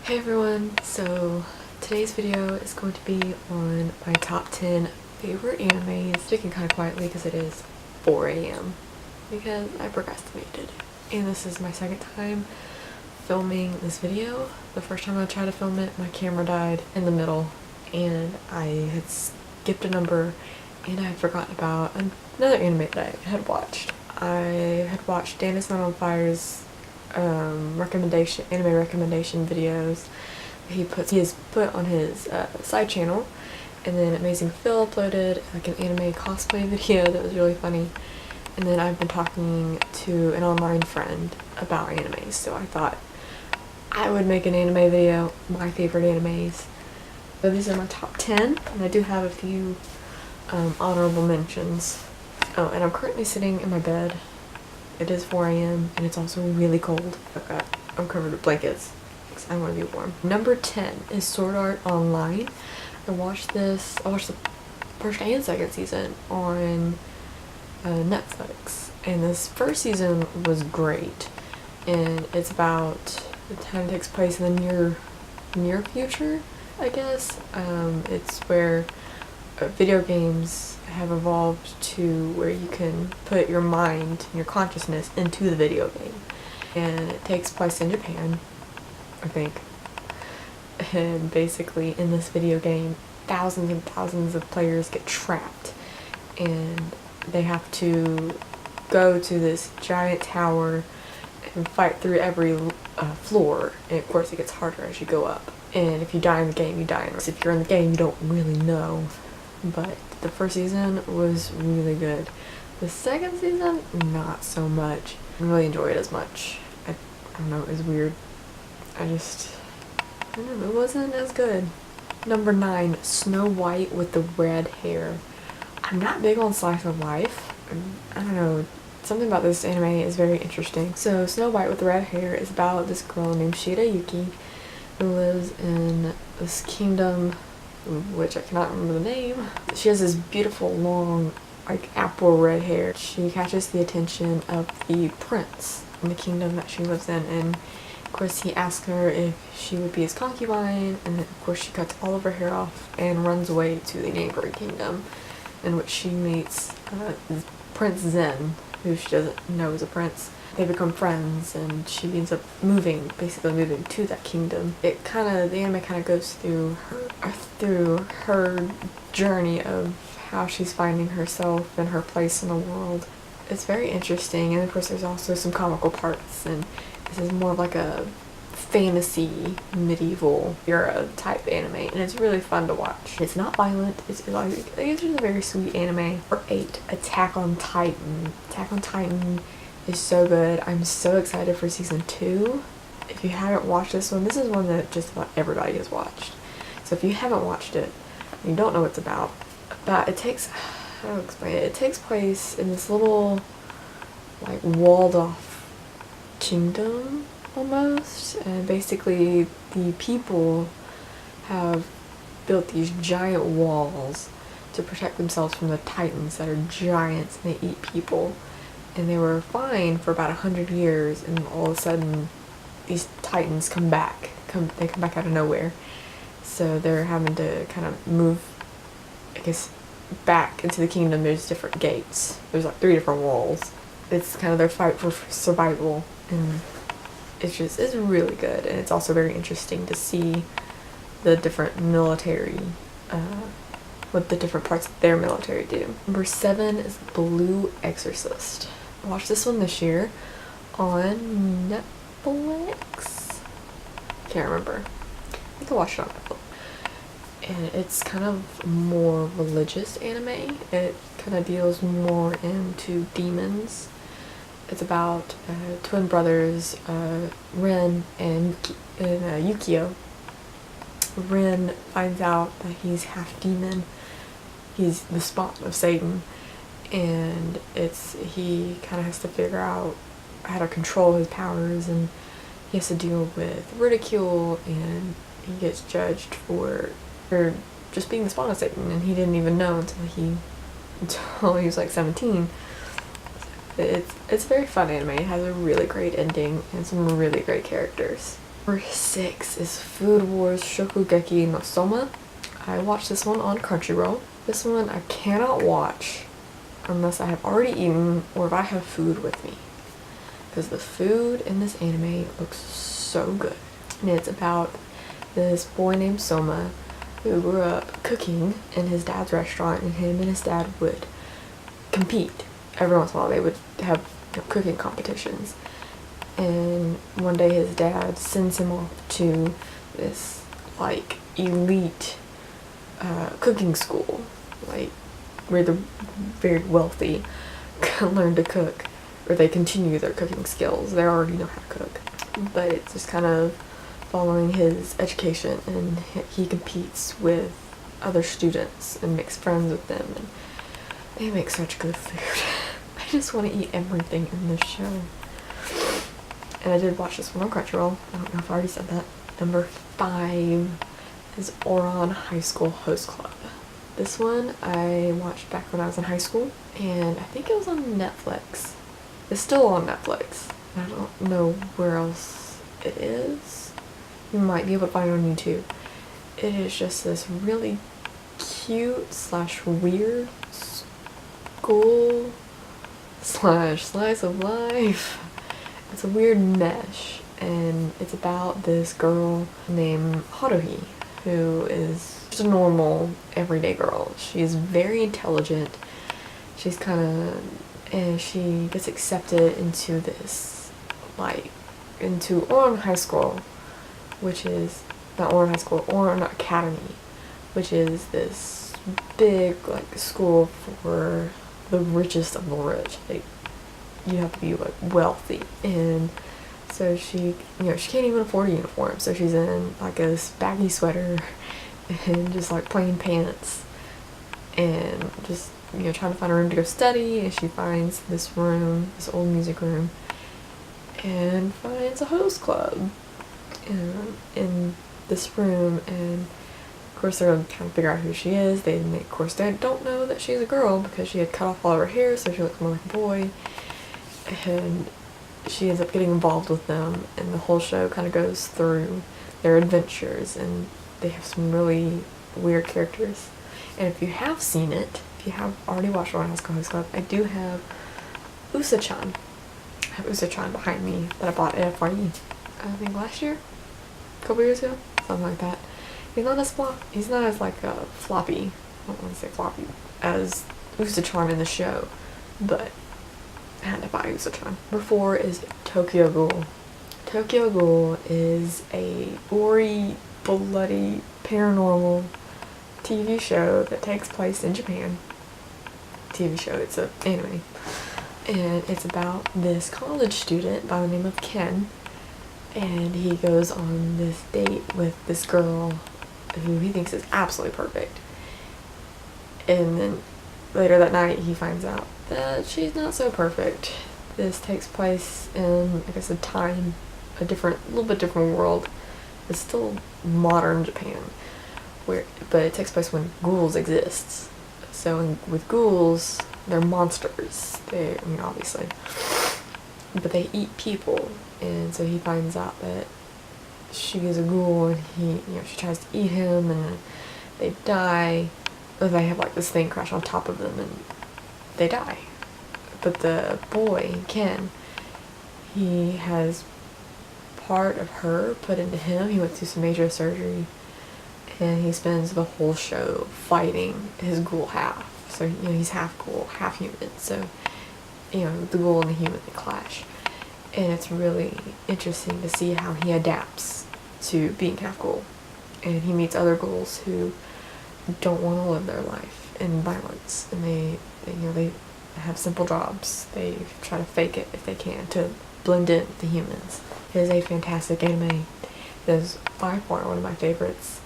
Hey everyone, so today's video is going to be on my top 10 favorite animes. Speaking kind of quietly because it is 4 a.m. because I procrastinated. And this is my second time filming this video. The first time I tried to film it, my camera died in the middle and I had skipped a number and I had forgotten about another anime that I had watched. I had watched Danda's Not on Fire's anime recommendation videos he has put on his side channel, and then Amazing Phil uploaded like an anime cosplay video that was really funny, and then I've been talking to an online friend about anime, so I thought I would make an anime video, my favorite animes. So these are my top 10, and I do have a few honorable mentions. Oh, and I'm currently sitting in my bed. It is 4 a.m. and it's also really cold. I'm covered with blankets because I want to be warm. Number 10 is Sword Art Online. I watched the first and second season on Netflix, and this first season was great. And it's about, it kind of takes place in the near future, I guess. It's where video games have evolved to where you can put your mind and your consciousness into the video game, and it takes place in Japan, I think. And basically in this video game, thousands and thousands of players get trapped and they have to go to this giant tower and fight through every floor, and of course it gets harder as you go up. And if you die in the game, you die. If you're in the game, you don't really know. But the first season was really good. The second season, not so much. I didn't really enjoy it as much. I don't know, it was weird. I don't know, it wasn't as good. Number 9, Snow White with the red hair. I'm not big on slice of life. I don't know, something about this anime is very interesting. So Snow White with the red hair is about this girl named Shirayuki who lives in this kingdom, which I cannot remember the name. She has this beautiful long, like, apple red hair. She catches the attention of the prince in the kingdom that she lives in, and of course he asks her if she would be his concubine, and of course she cuts all of her hair off and runs away to the neighboring kingdom, in which she meets Prince Zen, who she doesn't know is a prince. They become friends and she ends up basically moving to that kingdom. The anime kind of goes through her journey of how she's finding herself and her place in the world. It's very interesting, and of course there's also some comical parts, and this is more of like a fantasy medieval era type anime, and it's really fun to watch. It's not violent. It's a very sweet anime. Number 8, Attack on Titan. Attack on Titan is so good. I'm so excited for season 2. If you haven't watched this one, this is one that just about everybody has watched. So if you haven't watched it, and you don't know what it's about, it takes place in this little, like, walled off kingdom almost, and basically the people have built these giant walls to protect themselves from the titans that are giants and they eat people. And they were fine for about 100 years, and all of a sudden these titans come back. They come back out of nowhere. So they're having to kind of move, I guess, back into the kingdom. There's different gates. There's like 3 different walls. It's kind of their fight for survival, and it's really good. And it's also very interesting to see the different military, what the different parts of their military do. Number 7 is Blue Exorcist. I watched this one this year on Netflix. Can't remember. I think I watched it on Netflix. And it's kind of more religious anime. It kind of deals more into demons. It's about twin brothers, Ren and Yukio. Ren finds out that he's half demon. He's the spawn of Satan, and he kind of has to figure out how to control his powers, and he has to deal with ridicule, and he gets judged for just being the spawn of Satan, and he didn't even know until he was like 17. It's a very fun anime. It has a really great ending and some really great characters. Number 6 is Food Wars Shokugeki no Soma. I watched this one on Crunchyroll. This one I cannot watch unless I have already eaten or if I have food with me, because the food in this anime looks so good. And it's about this boy named Soma who grew up cooking in his dad's restaurant, and him and his dad would compete. Every once in a while they would have cooking competitions. And one day his dad sends him off to this like elite cooking school, like where the very wealthy can learn to cook, or they continue their cooking skills. They already know how to cook, but it's just kind of following his education, and he competes with other students and makes friends with them, and they make such good food. I just want to eat everything in this show. And I did watch this one on Crunchyroll. I don't know if I already said that. Number 5 is Ouran High School Host Club. This one I watched back when I was in high school, and I think it was on Netflix. It's still on Netflix. I don't know where else it is. You might be able to find it on YouTube. It is just this really cute / weird school / slice of life. It's a weird mesh, and it's about this girl named Haruhi, who is just a normal, everyday girl. She is very intelligent. She's and she gets accepted into this, into Ouran High School, which is, not Ouran High School, Ouran Academy, which is this big, school for the richest of the rich. You have to be wealthy, and so she can't even afford a uniform, so she's in this baggy sweater and just plain pants, and just trying to find a room to go study. And she finds this room, this old music room, and finds a host club in this room. And of course they're trying to figure out who she is. Of course they don't know that she's a girl, because she had cut off all of her hair, so she looks more like a boy. And she ends up getting involved with them, and the whole show kind of goes through their adventures, and they have some really weird characters. And if you have seen it, if you have already watched Ouran High School Host Club, I do have Usa-chan. I have Usa-chan behind me that I bought at FYE, I think last year? A couple years ago? Something like that. He's not as floppy, I don't want to say floppy, as Usa-chan in the show, but I had to buy Usa-chan. Number 4 is Tokyo Ghoul. Tokyo Ghoul is a gory, bloody, paranormal TV show that takes place in Japan. TV show, it's an anime. And it's about this college student by the name of Ken, and he goes on this date with this girl who he thinks is absolutely perfect. And then later that night he finds out that she's not so perfect. This takes place in, I guess, a little bit different world. It's still modern Japan, but it takes place when ghouls exist. So with ghouls, they're monsters. Obviously, but they eat people, and so he finds out that she is a ghoul, and she tries to eat him, and then they die. Or they have this thing crash on top of them, and they die. But the boy, Ken, he has part of her put into him. He went through some major surgery, and he spends the whole show fighting his ghoul half. So he's half ghoul, half human. So the ghoul and the human, they clash, and it's really interesting to see how he adapts to being half ghoul. And he meets other ghouls who don't want to live their life in violence, and they have simple jobs. They try to fake it if they can to blend in with the humans. It is a fantastic anime. It is by far one of my favorites.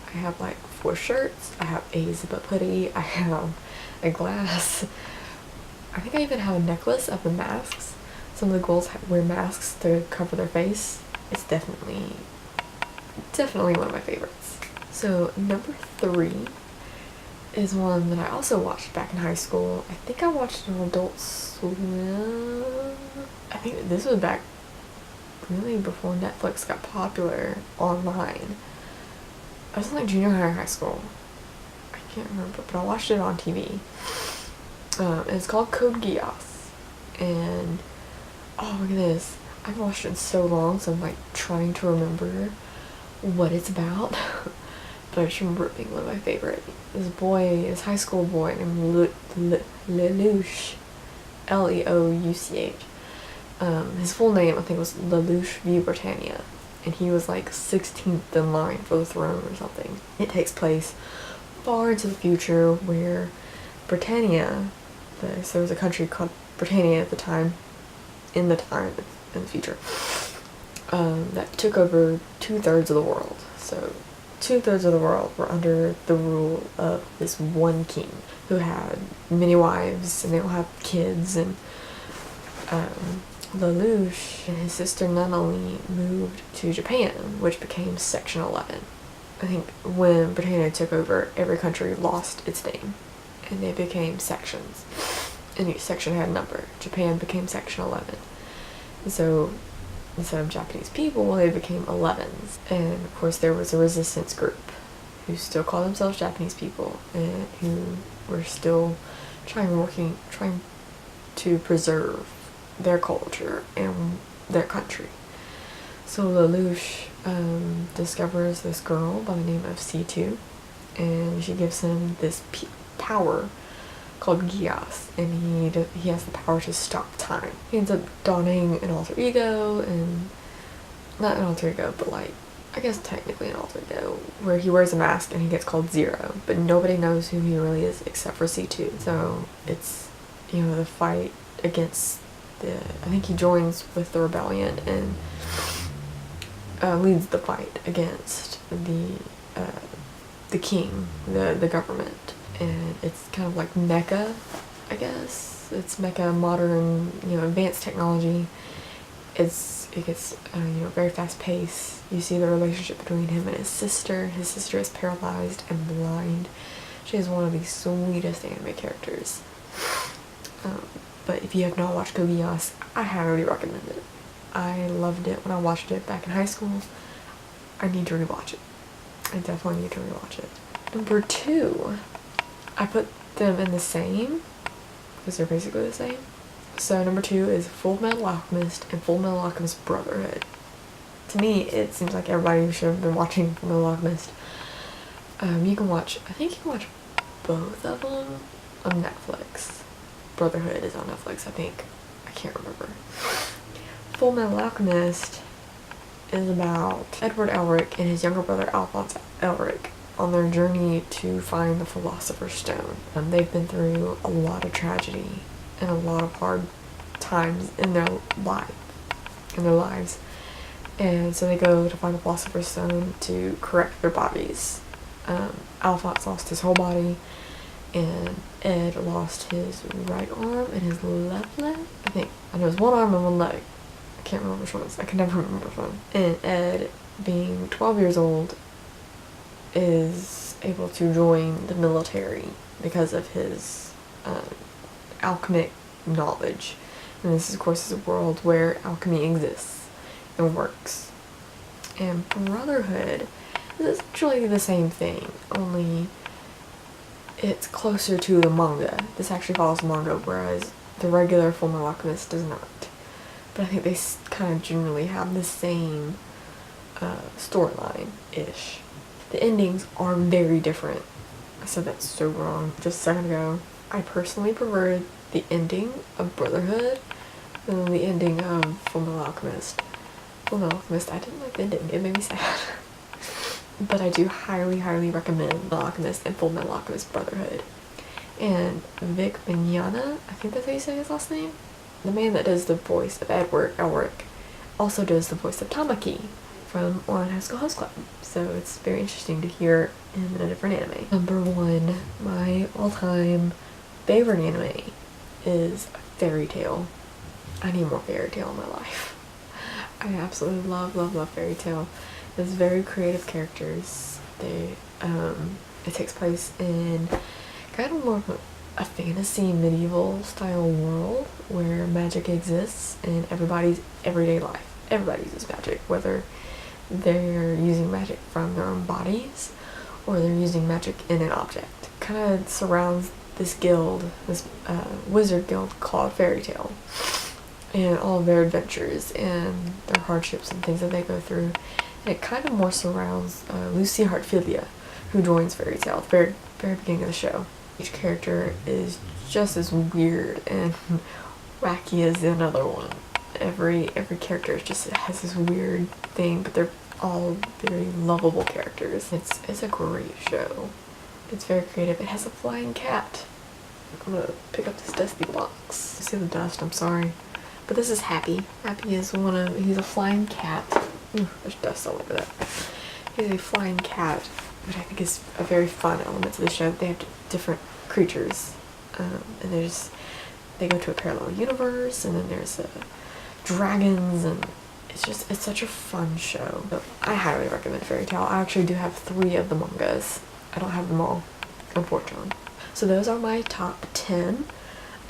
I have 4 shirts. I have a zip-up hoodie. I have a glass. I think I even have a necklace of the masks. Some of the ghouls wear masks to cover their face. It's definitely one of my favorites. So number 3 is one that I also watched back in high school. I think I watched it on Adult Swim. I think this was back really before Netflix got popular online. I was in like junior high or high school. I can't remember, but I watched it on TV. It's called Code Geass, and oh, look at this. I've watched it in so long, so I'm like trying to remember what it's about. But I just remember it being one of my favorite. This high school boy named Lelouch, Leouch. His full name I think was Lelouch v. Britannia, and he was like 16th in line for the throne or something. It takes place far into the future where Britannia, so there was a country called Britannia at the time, in the future, that took over 2/3 of the world. So 2/3 of the world were under the rule of this one king who had many wives, and they all have kids, and Lelouch and his sister Nunali moved to Japan, which became Section 11. I think when Britannia took over, every country lost its name, and they became sections, and each section had a number. Japan became Section 11. So instead of Japanese people, they became 11s. And of course there was a resistance group who still call themselves Japanese people, and who were still trying to preserve their culture and their country. So Lelouch discovers this girl by the name of C2, and she gives him this power called Geass, and he has the power to stop time. He ends up donning an alter ego, and not an alter ego, but like, I guess technically an alter ego, where he wears a mask and he gets called Zero, but nobody knows who he really is except for C2. So it's, the fight against I think he joins with the rebellion and leads the fight against the king, the government. And it's kind of like mecha, I guess. It's mecha, modern, advanced technology. It gets, very fast paced. You see the relationship between him and his sister. His sister is paralyzed and blind. She is one of the sweetest anime characters. But if you have not watched Code Geass, I highly recommend it. I loved it when I watched it back in high school. I need to rewatch it. I definitely need to rewatch it. Number 2, I put them in the same, because they're basically the same. So number 2 is Fullmetal Alchemist and Fullmetal Alchemist Brotherhood. To me, it seems like everybody should have been watching Fullmetal Alchemist. You can watch both of them on Netflix. Brotherhood is on Netflix, I think. I can't remember. Fullmetal Alchemist is about Edward Elric and his younger brother Alphonse Elric on their journey to find the Philosopher's Stone. They've been through a lot of tragedy and a lot of hard times in their lives. And so they go to find the Philosopher's Stone to correct their bodies. Alphonse lost his whole body, and Ed lost his right arm and his left leg. I know it was one arm and one leg. I can't remember which one it was. I can never remember which one. And Ed, being 12 years old, is able to join the military because of his alchemic knowledge. And this, of course, is a world where alchemy exists and works. And Brotherhood is essentially the same thing, only it's closer to the manga. This actually follows the manga, whereas the regular Fullmetal Alchemist does not. But I think they kind of generally have the same storyline-ish. The endings are very different. I said that so wrong just a second ago. I personally preferred the ending of Brotherhood than the ending of Fullmetal Alchemist. Fullmetal Alchemist, I didn't like the ending. It made me sad. But I do highly, highly recommend Fullmetal Alchemist and Fullmetal Alchemist Brotherhood. And Vic Mignogna, I think that's how you say his last name? The man that does the voice of Edward Elric also does the voice of Tamaki from Ouran High School Host Club. So it's very interesting to hear in a different anime. Number 1, my all-time favorite anime is Fairy Tail. I need more Fairy Tail in my life. I absolutely love Fairy Tail. There's very creative characters. It takes place in kind of more of a fantasy medieval style world where magic exists in everybody's everyday life. everybody uses magic, whether they're using magic from their own bodies or they're using magic in an object. Kind of surrounds this guild, this wizard guild called Fairy Tail, and all of their adventures and their hardships and things that they go through. And it kind of more surrounds Lucy Hartfilia, who joins Fairy Tail at the very, very beginning of the show. Each character is just as weird and wacky as another one. Every character just has this weird thing, but they're all very lovable characters. It's a great show. It's very creative. It has a flying cat. I'm gonna pick up this dusty box. See the dust, I'm sorry. But this is Happy. Happy is he's a flying cat. Ooh, there's dust all over that. He's a flying cat, which I think is a very fun element to the show. They have different creatures, and they go to a parallel universe, and then there's dragons, and it's such a fun show. So I highly recommend Fairy Tail. I actually do have 3 of the mangas. I don't have them all, unfortunately. So those are my top 10.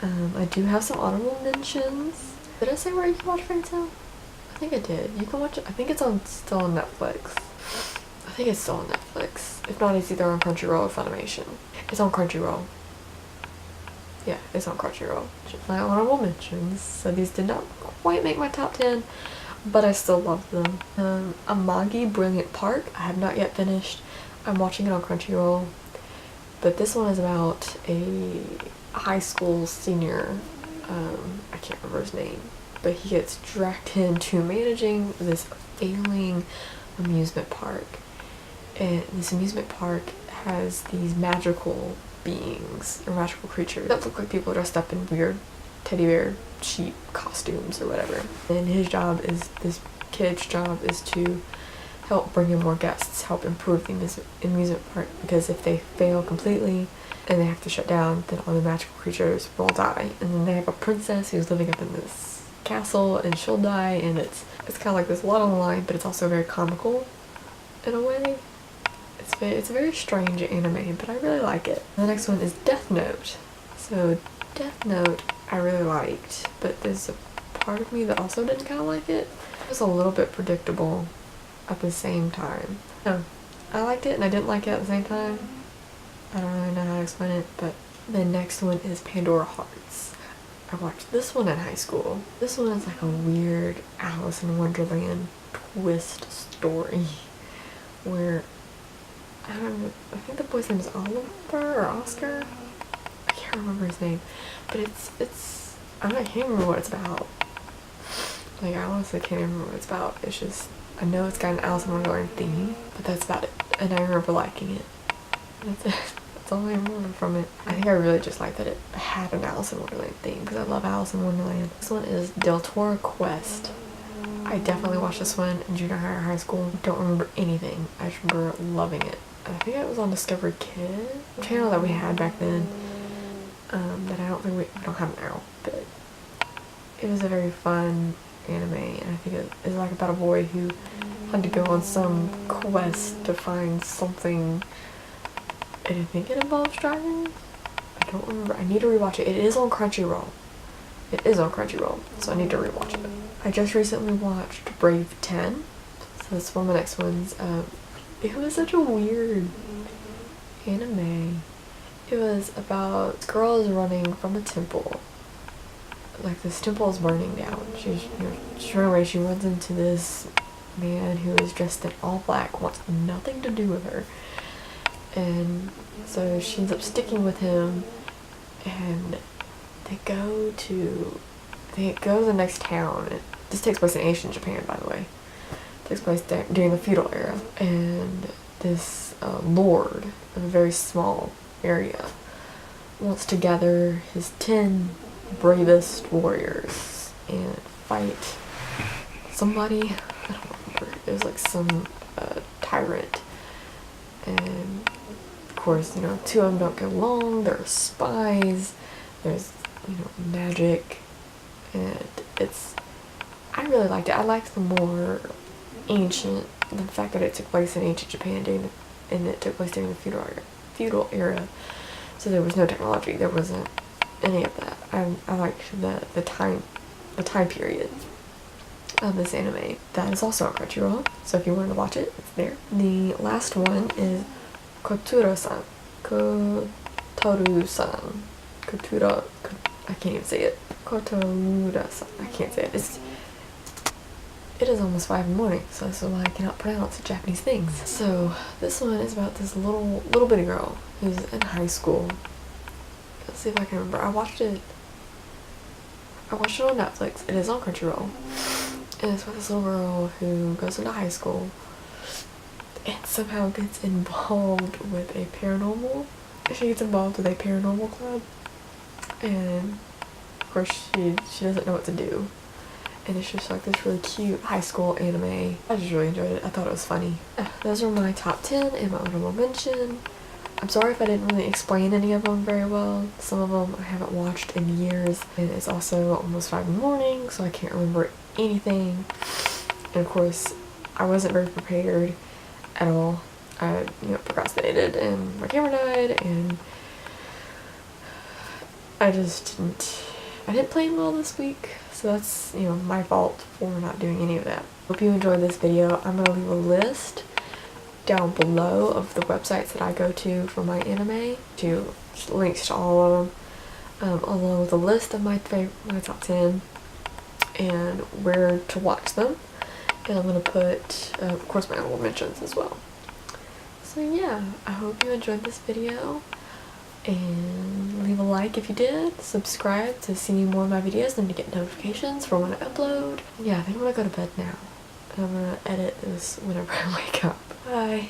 I do have some honorable mentions. Did I say where you can watch Fairy Tail? I think I did. You can watch it. I think it's still on Netflix. I think it's still on Netflix. If not, it's either on Crunchyroll or Funimation. It's on Crunchyroll. Yeah, it's on Crunchyroll. My honorable mentions. So these did not quite make my top 10, but I still love them. Amagi Brilliant Park. I have not yet finished. I'm watching it on Crunchyroll. But this one is about a high school senior. I can't remember his name. But he gets dragged into managing this failing amusement park. And this amusement park has these magical beings or magical creatures that look like people dressed up in weird teddy bear sheep costumes or whatever. And this kid's job is to help bring in more guests, help improve the amusement park, because if they fail completely and they have to shut down, then all the magical creatures will die. And then they have a princess who's living up in this castle, and she'll die, and it's kind of like there's a lot on the line, but it's also very comical in a way. It's a very strange anime, but I really like it. The next one is Death Note. So Death Note I really liked, but there's a part of me that also didn't kind of like it. It was a little bit predictable at the same time. No, I liked it and I didn't like it at the same time. I don't really know how to explain it, but the next one is Pandora Hearts. I watched this one in high school. This one is like a weird Alice in Wonderland twist story where I don't know, I think the boy's name is Oliver or Oscar? I can't remember his name. But I can't remember what it's about. Like, I honestly can't remember what it's about. It's just, I know it's got an Alice in Wonderland theme, but that's about it. And I remember liking it. That's it. That's all I remember from it. I think I really just liked that it had an Alice in Wonderland theme, because I love Alice in Wonderland. This one is Del Toro Quest. I definitely watched this one in junior high or high school. Don't remember anything. I just remember loving it. I think it was on Discovery Kids, a channel that we had back then, that I don't think we don't have now, but it was a very fun anime, and I think it is like about a boy who had to go on some quest to find something, and I think it involves dragons? I don't remember. I need to rewatch it. It is on Crunchyroll. It is on Crunchyroll, so I need to rewatch it. I just recently watched Brave 10, so that's one of my next ones. It was such a weird anime. It was about girls running from a temple. Like, this temple is burning down. She's running away. She runs into this man who is dressed in all black, wants nothing to do with her. And so she ends up sticking with him, and they go to the next town. This takes place in ancient Japan, by the way. It takes place during the feudal era, and this lord of a very small area wants to gather his 10 bravest warriors and fight somebody. I don't remember. It was like some tyrant, and of course, 2 of them don't get along. There are spies. There's magic, and I really liked it. I liked the more ancient, the fact that it took place in ancient Japan and it took place during the feudal era, so there was no technology. There wasn't any of that. I liked the time period. of this anime that is also on Crunchyroll, so if you wanted to watch it, it's there. The last one is Koturo-san. Kotoru-san. I can't even say it. Kotoru-san. I can't say it. It is almost 5 in the morning, so this is why I cannot pronounce Japanese things. So this one is about this little bitty girl who's in high school. Let's see if I can remember. I watched it on Netflix. It is on Crunchyroll. And it's about this little girl who goes into high school and somehow gets involved with a paranormal. She gets involved with a paranormal club, and of course she doesn't know what to do. And it's just like this really cute high school anime. I just really enjoyed it. I thought it was funny. Those are my top 10 and my honorable mention. I'm sorry if I didn't really explain any of them very well. Some of them I haven't watched in years, and it's also almost 5 in the morning, so I can't remember anything. And of course, I wasn't very prepared at all. I procrastinated, and my camera died, and I didn't plan well this week. So that's, my fault for not doing any of that. Hope you enjoyed this video. I'm going to leave a list down below of the websites that I go to for my anime, links to all of them, along with a list of my top 10 and where to watch them. And I'm going to put, of course, my honorable mentions as well. So yeah, I hope you enjoyed this video. And leave a like if you did, subscribe to see more of my videos and to get notifications for when I upload. Yeah, I think I'm gonna go to bed now. I'm gonna edit this whenever I wake up. Bye.